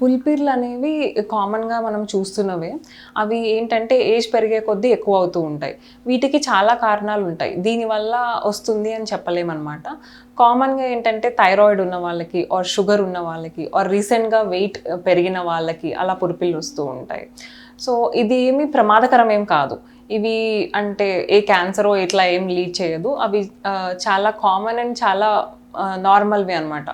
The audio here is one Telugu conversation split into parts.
పులిపిర్లు అనేవి కామన్‌గా మనం చూస్తున్నవే. అవి ఏంటంటే ఏజ్ పెరిగే కొద్దీ ఎక్కువవుతూ ఉంటాయి. వీటికి చాలా కారణాలుంటాయి. దీనివల్ల వస్తుంది అని చెప్పలేమనమాట. కామన్‌గా ఏంటంటే థైరాయిడ్ ఉన్న వాళ్ళకి, ఆర్ షుగర్ ఉన్న వాళ్ళకి, ఆర్ రీసెంట్‌గా వెయిట్ పెరిగిన వాళ్ళకి అలా పులిపిర్లు వస్తూ ఉంటాయి. సో, ఇది ఏమి ప్రమాదకరం ఏం కాదు. ఇవి అంటే ఏ క్యాన్సరో ఇట్లా ఏం లీడ్ చేయదు. అవి చాలా కామన్ అండ్ చాలా నార్మల్‌వి అనమాట.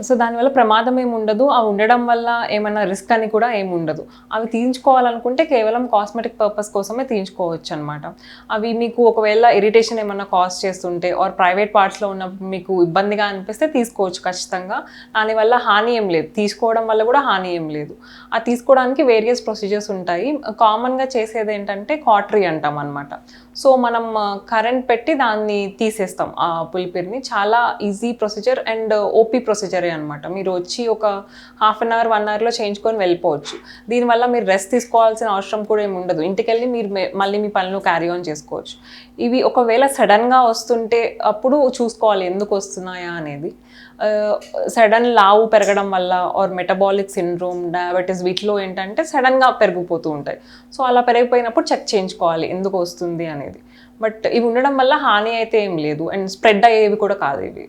సో, దానివల్ల ప్రమాదం ఏమి ఉండదు. అవి ఉండడం వల్ల ఏమన్నా రిస్క్ అని కూడా ఏమి ఉండదు. అవి తీయించుకోవాలనుకుంటే కేవలం కాస్మెటిక్ పర్పస్ కోసమే తీయించుకోవచ్చనమాట. అవి మీకు ఒకవేళ ఇరిటేషన్ ఏమన్నా కాజ్ చేస్తుంటే ఆర్ ప్రైవేట్ పార్ట్స్‌లో ఉన్నప్పుడు మీకు ఇబ్బందిగా అనిపిస్తే తీసుకోవచ్చు ఖచ్చితంగా. దానివల్ల హాని ఏం లేదు. తీసుకోవడం వల్ల కూడా హాని ఏం లేదు. అది తీసుకోవడానికి వేరియస్ ప్రొసీజర్స్ ఉంటాయి. కామన్‌గా చేసేదేంటంటే కాట్రీ అంటాం అనమాట. సో, మనం కరెంట్ పెట్టి దాన్ని తీసేస్తాం ఆ పులిపిరిని. చాలా ఈజీ ప్రొసీజర్ అండ్ ఓపీ ప్రొసీజరే అనమాట. మీరు వచ్చి ఒక హాఫ్ అన్ అవర్, 1 అవర్‌లో చేయించుకొని వెళ్ళిపోవచ్చు. దీనివల్ల మీరు రెస్ట్ తీసుకోవాల్సిన అవసరం కూడా ఏమి ఉండదు. ఇంటికెళ్ళి మీరు మళ్ళీ మీ పనులు క్యారీ ఆన్ చేసుకోవచ్చు. ఇవి ఒకవేళ సడన్‌గా వస్తుంటే అప్పుడు చూసుకోవాలి ఎందుకు వస్తున్నాయా అనేది. సడన్ లావు పెరగడం వల్ల ఆర్ మెటబాలిక్ సిండ్రోమ్, డయాబెటిస్ వీటిలో ఏంటంటే సడన్‌గా పెరిగిపోతూ ఉంటాయి. సో, అలా పెరిగిపోయినప్పుడు చెక్ చేయించుకోవాలి ఎందుకు వస్తుంది అనేది. బట్ ఇవి ఉండడం వల్ల హాని అయితే ఏం లేదు అండ్ స్ప్రెడ్ అయ్యేవి కూడా కాదు ఇవి.